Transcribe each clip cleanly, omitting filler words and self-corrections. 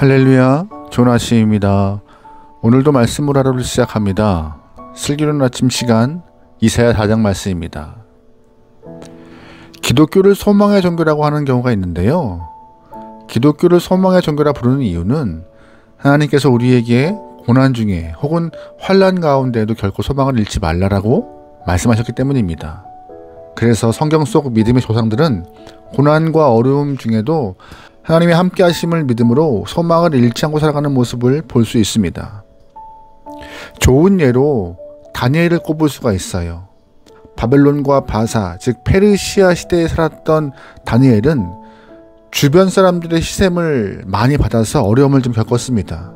할렐루야, 좋은 아침입니다. 오늘도 말씀을 하루를 시작합니다. 슬기로운 아침 시간 이사야 4장 말씀입니다. 기독교를 소망의 종교라고 하는 경우가 있는데요. 기독교를 소망의 종교라 부르는 이유는 하나님께서 우리에게 고난 중에 혹은 환난 가운데에도 결코 소망을 잃지 말라라고 말씀하셨기 때문입니다. 그래서 성경 속 믿음의 조상들은 고난과 어려움 중에도 하나님의 함께 하심을 믿음으로 소망을 잃지 않고 살아가는 모습을 볼 수 있습니다. 좋은 예로 다니엘을 꼽을 수가 있어요. 바벨론과 바사, 즉 페르시아 시대에 살았던 다니엘은 주변 사람들의 시샘을 많이 받아서 어려움을 좀 겪었습니다.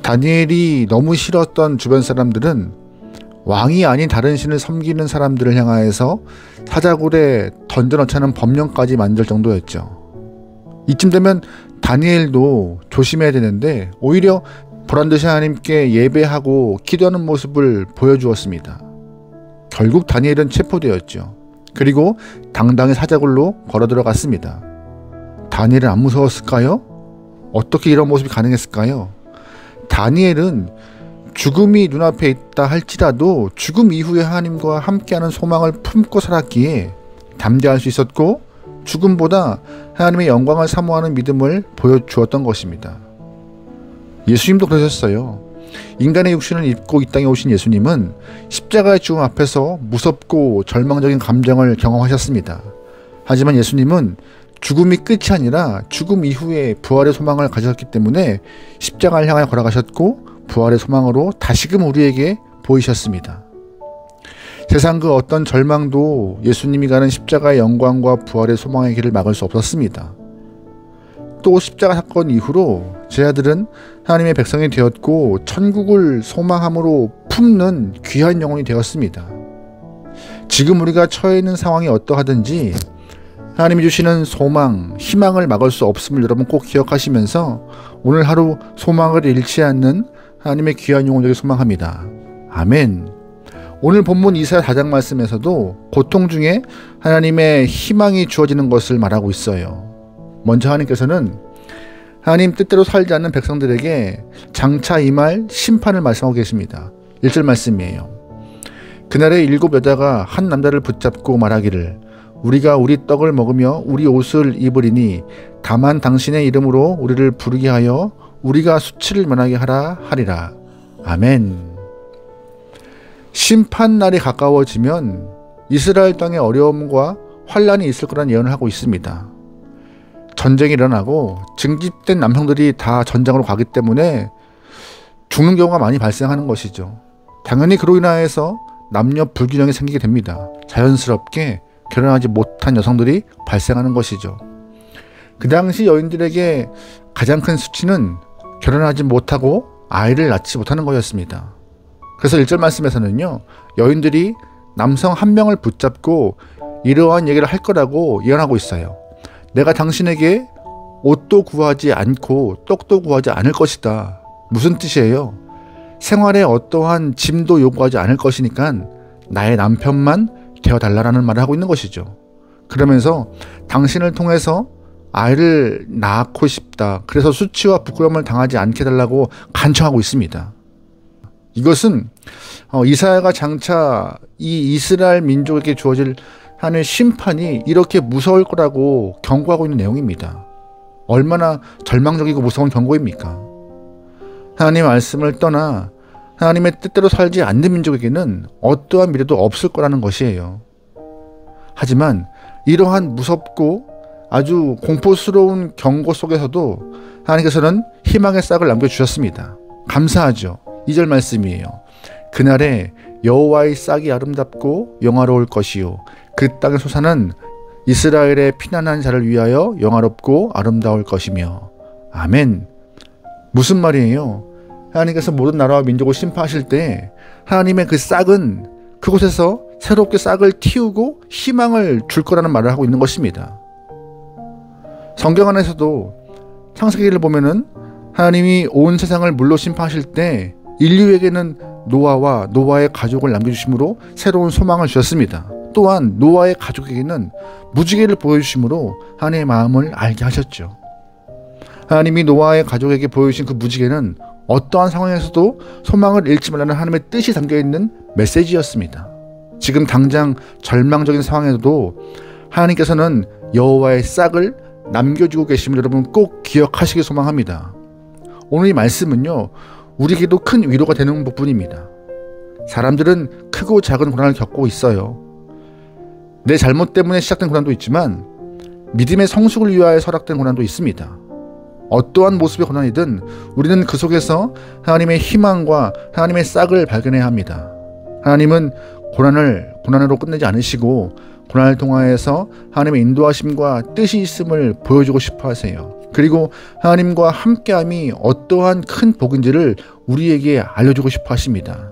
다니엘이 너무 싫었던 주변 사람들은 왕이 아닌 다른 신을 섬기는 사람들을 향하여서 사자굴에 던져넣자는 법령까지 만들 정도였죠. 이쯤 되면 다니엘도 조심해야 되는데 오히려 보란듯이 하나님께 예배하고 기도하는 모습을 보여주었습니다. 결국 다니엘은 체포되었죠. 그리고 당당히 사자굴로 걸어 들어갔습니다. 다니엘은 안 무서웠을까요? 어떻게 이런 모습이 가능했을까요? 다니엘은 죽음이 눈앞에 있다 할지라도 죽음 이후에 하나님과 함께하는 소망을 품고 살았기에 담대할 수 있었고 죽음보다 하나님의 영광을 사모하는 믿음을 보여주었던 것입니다. 예수님도 그러셨어요. 인간의 육신을 입고 이 땅에 오신 예수님은 십자가의 죽음 앞에서 무섭고 절망적인 감정을 경험하셨습니다. 하지만 예수님은 죽음이 끝이 아니라 죽음 이후에 부활의 소망을 가졌기 때문에 십자가를 향하여 걸어가셨고 부활의 소망으로 다시금 우리에게 보이셨습니다. 세상 그 어떤 절망도 예수님이 가는 십자가의 영광과 부활의 소망의 길을 막을 수 없었습니다. 또 십자가 사건 이후로 제 아들은 하나님의 백성이 되었고 천국을 소망함으로 품는 귀한 영혼이 되었습니다. 지금 우리가 처해 있는 상황이 어떠하든지 하나님이 주시는 소망, 희망을 막을 수 없음을 여러분 꼭 기억하시면서 오늘 하루 소망을 잃지 않는 하나님의 귀한 영혼 되길 소망합니다. 아멘. 오늘 본문 이사야 4장 말씀에서도 고통 중에 하나님의 희망이 주어지는 것을 말하고 있어요. 먼저 하나님께서는 하나님 뜻대로 살지 않는 백성들에게 장차 임할 심판을 말씀하고 계십니다. 1절 말씀이에요. 그날에 7 여자가 한 남자를 붙잡고 말하기를 우리가 우리 떡을 먹으며 우리 옷을 입으리니 다만 당신의 이름으로 우리를 부르게 하여 우리가 수치를 면하게 하라 하리라. 아멘. 심판날이 가까워지면 이스라엘 땅에 어려움과 환란이 있을 거란 예언을 하고 있습니다. 전쟁이 일어나고 징집된 남성들이 다 전장으로 가기 때문에 죽는 경우가 많이 발생하는 것이죠. 당연히 그로 인하여서 남녀 불균형이 생기게 됩니다. 자연스럽게 결혼하지 못한 여성들이 발생하는 것이죠. 그 당시 여인들에게 가장 큰 수치는 결혼하지 못하고 아이를 낳지 못하는 것이었습니다. 그래서 1절 말씀에서는요, 여인들이 남성 한 명을 붙잡고 이러한 얘기를 할 거라고 예언하고 있어요. 내가 당신에게 옷도 구하지 않고 떡도 구하지 않을 것이다. 무슨 뜻이에요? 생활에 어떠한 짐도 요구하지 않을 것이니까 나의 남편만 되어달라는 말을 하고 있는 것이죠. 그러면서 당신을 통해서 아이를 낳고 싶다. 그래서 수치와 부끄러움을 당하지 않게 해달라고 간청하고 있습니다. 이것은 이사야가 장차 이 이스라엘 민족에게 주어질 하는 심판이 이렇게 무서울 거라고 경고하고 있는 내용입니다. 얼마나 절망적이고 무서운 경고입니까? 하나님의 말씀을 떠나 하나님의 뜻대로 살지 않는 민족에게는 어떠한 미래도 없을 거라는 것이에요. 하지만 이러한 무섭고 아주 공포스러운 경고 속에서도 하나님께서는 희망의 싹을 남겨주셨습니다. 감사하죠. 2절 말씀이에요. 그날에 여호와의 싹이 아름답고 영화로울 것이요 그 땅의 소산은 이스라엘의 피난한 자를 위하여 영화롭고 아름다울 것이며. 아멘. 무슨 말이에요? 하나님께서 모든 나라와 민족을 심판하실 때 하나님의 그 싹은 그곳에서 새롭게 싹을 틔우고 희망을 줄 거라는 말을 하고 있는 것입니다. 성경 안에서도 창세기를 보면은 하나님이 온 세상을 물로 심판하실 때 인류에게는 노아와 노아의 가족을 남겨주심으로 새로운 소망을 주셨습니다. 또한 노아의 가족에게는 무지개를 보여주심으로 하나님의 마음을 알게 하셨죠. 하나님이 노아의 가족에게 보여주신 그 무지개는 어떠한 상황에서도 소망을 잃지 말라는 하나님의 뜻이 담겨있는 메시지였습니다. 지금 당장 절망적인 상황에서도 하나님께서는 여호와의 싹을 남겨주고 계심을 여러분 꼭 기억하시길 소망합니다. 오늘 이 말씀은요, 우리에게도 큰 위로가 되는 부분입니다. 사람들은 크고 작은 고난을 겪고 있어요. 내 잘못 때문에 시작된 고난도 있지만 믿음의 성숙을 위하여 설악된 고난도 있습니다. 어떠한 모습의 고난이든 우리는 그 속에서 하나님의 희망과 하나님의 싹을 발견해야 합니다. 하나님은 고난으로 끝내지 않으시고 고난을 통하여서 하나님의 인도하심과 뜻이 있음을 보여주고 싶어 하세요. 그리고 하나님과 함께함이 어떠한 큰 복인지를 우리에게 알려주고 싶어 하십니다.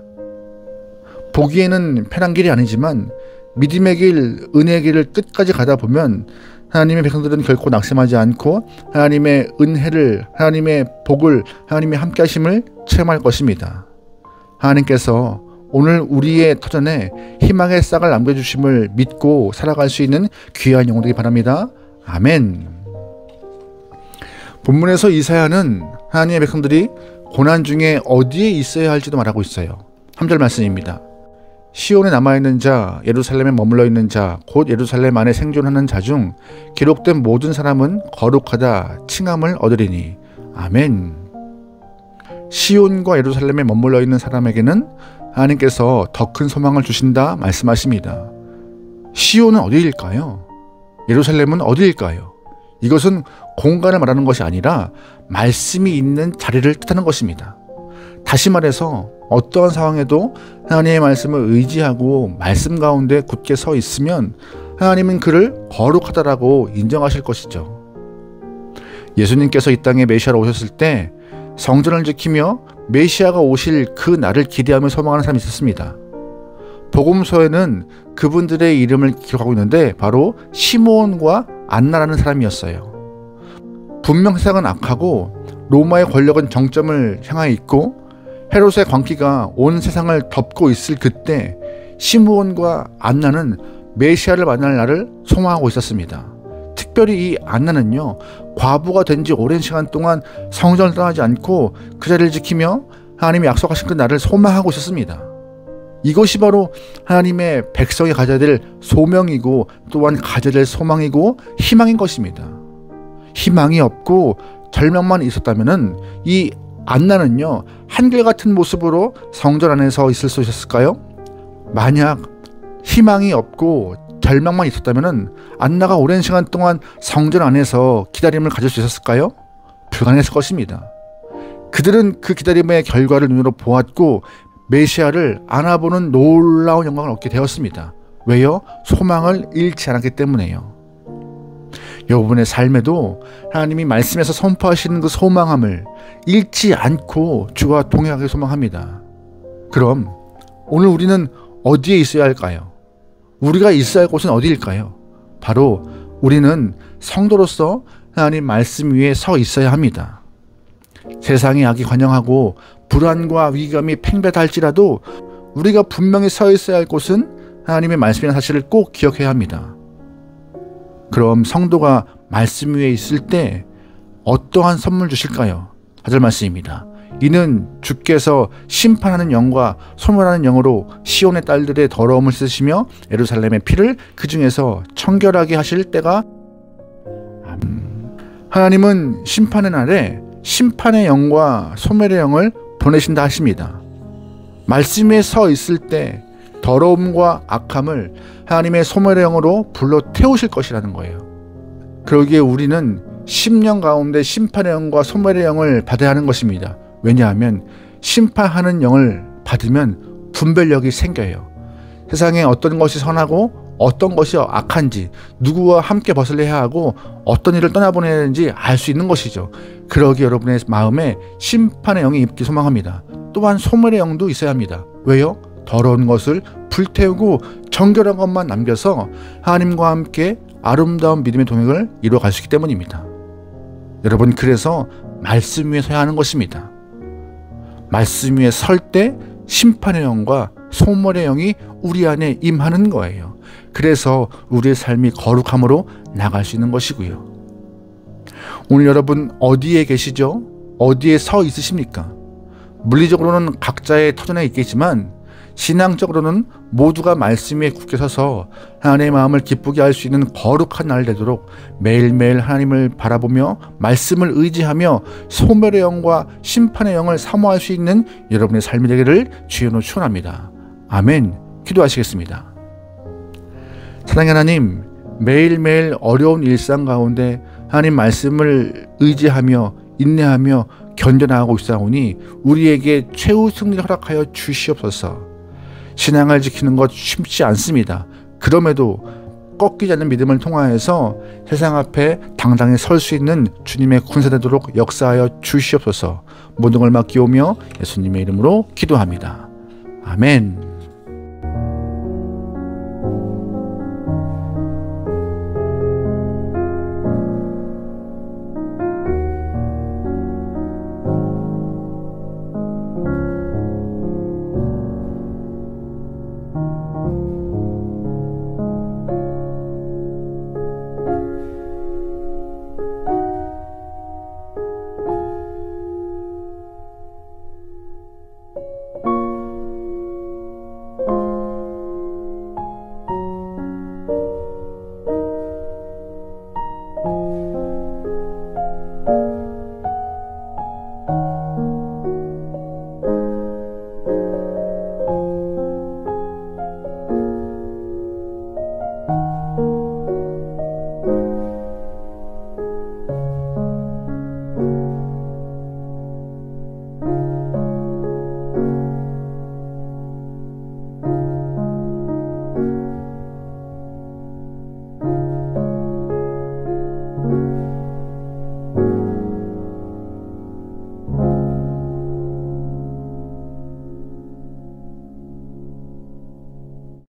보기에는 편한 길이 아니지만 믿음의 길, 은혜의 길을 끝까지 가다 보면 하나님의 백성들은 결코 낙심하지 않고 하나님의 은혜를, 하나님의 복을, 하나님의 함께하심을 체험할 것입니다. 하나님께서 오늘 우리의 터전에 희망의 싹을 남겨주심을 믿고 살아갈 수 있는 귀한 영혼 되기 바랍니다. 아멘. 본문에서 이사야는 하나님의 백성들이 고난 중에 어디에 있어야 할지도 말하고 있어요. 3절 말씀입니다. 시온에 남아있는 자, 예루살렘에 머물러 있는 자, 곧 예루살렘 안에 생존하는 자 중 기록된 모든 사람은 거룩하다 칭함을 얻으리니. 아멘. 시온과 예루살렘에 머물러 있는 사람에게는 하나님께서 더 큰 소망을 주신다 말씀하십니다. 시온은 어디일까요? 예루살렘은 어디일까요? 이것은 공간을 말하는 것이 아니라 말씀이 있는 자리를 뜻하는 것입니다. 다시 말해서 어떠한 상황에도 하나님의 말씀을 의지하고 말씀 가운데 굳게 서 있으면 하나님은 그를 거룩하다라고 인정하실 것이죠. 예수님께서 이 땅에 메시아로 오셨을 때 성전을 지키며 메시아가 오실 그 날을 기대하며 소망하는 사람이 있었습니다. 복음서에는 그분들의 이름을 기록하고 있는데 바로 시므온과 안나라는 사람이었어요. 분명 세상은 악하고 로마의 권력은 정점을 향하여 있고 헤롯의 광기가 온 세상을 덮고 있을 그때 시므온과 안나는 메시아를 만날 날을 소망하고 있었습니다. 특별히 이 안나는요, 과부가 된 지 오랜 시간 동안 성전을 떠나지 않고 그 자리를 지키며 하나님이 약속하신 그 날을 소망하고 있었습니다. 이것이 바로 하나님의 백성이 가져야 될 소명이고 또한 가져야 될 소망이고 희망인 것입니다. 희망이 없고 절망만 있었다면은 이 안나는요, 한결같은 모습으로 성전 안에서 있을 수 있었을까요? 만약 희망이 없고 절망만 있었다면은 안나가 오랜 시간 동안 성전 안에서 기다림을 가질 수 있었을까요? 불가능했을 것입니다. 그들은 그 기다림의 결과를 눈으로 보았고 메시아를 안아보는 놀라운 영광을 얻게 되었습니다. 왜요? 소망을 잃지 않았기 때문에요. 여러분의 삶에도 하나님이 말씀에서 선포하시는 그 소망함을 잃지 않고 주와 동행하길 소망합니다. 그럼 오늘 우리는 어디에 있어야 할까요? 우리가 있어야 할 곳은 어디일까요? 바로 우리는 성도로서 하나님 말씀 위에 서 있어야 합니다. 세상의 악이 관영하고 불안과 위기감이 팽배하다 할지라도 우리가 분명히 서 있어야 할 곳은 하나님의 말씀이라는 사실을 꼭 기억해야 합니다. 그럼 성도가 말씀 위에 있을 때 어떠한 선물 주실까요? 4절 말씀입니다. 이는 주께서 심판하는 영과 소멸하는 영으로 시온의 딸들의 더러움을 씻으시며 예루살렘의 피를 그 중에서 청결하게 하실 때가. 하나님은 심판의 날에 심판의 영과 소멸의 영을 보내신다 하십니다. 말씀에 서 있을 때 더러움과 악함을 하나님의 소멸의 영으로 불러 태우실 것이라는 거예요. 그러기에 우리는 심령 가운데 심판의 영과 소멸의 영을 받아야 하는 것입니다. 왜냐하면 심판하는 영을 받으면 분별력이 생겨요. 세상에 어떤 것이 선하고 어떤 것이 악한지, 누구와 함께 벗을 해야 하고 어떤 일을 떠나보내야 하는지 알 수 있는 것이죠. 그러기에 여러분의 마음에 심판의 영이 있기 소망합니다. 또한 소멸의 영도 있어야 합니다. 왜요? 더러운 것을 불태우고 정결한 것만 남겨서 하나님과 함께 아름다운 믿음의 동행을 이루어갈 수 있기 때문입니다. 여러분, 그래서 말씀 위에 서야 하는 것입니다. 말씀 위에 설 때 심판의 영과 소멸의 영이 우리 안에 임하는 거예요. 그래서 우리의 삶이 거룩함으로 나갈 수 있는 것이고요. 오늘 여러분 어디에 계시죠? 어디에 서 있으십니까? 물리적으로는 각자의 터전에 있겠지만 신앙적으로는 모두가 말씀 위에 굳게 서서 하나님의 마음을 기쁘게 할 수 있는 거룩한 날 되도록 매일매일 하나님을 바라보며 말씀을 의지하며 소멸의 영과 심판의 영을 사모할 수 있는 여러분의 삶이 되기를 주여로 축원합니다. 아멘. 기도하시겠습니다. 사랑의 하나님, 매일매일 어려운 일상 가운데 하나님 말씀을 의지하며 인내하며 견뎌나가고 있사오니 우리에게 최후 승리를 허락하여 주시옵소서. 신앙을 지키는 것 쉽지 않습니다. 그럼에도 꺾이지 않는 믿음을 통하여서 세상 앞에 당당히 설 수 있는 주님의 군사 되도록 역사하여 주시옵소서. 모든 걸 맡기오며 예수님의 이름으로 기도합니다. 아멘.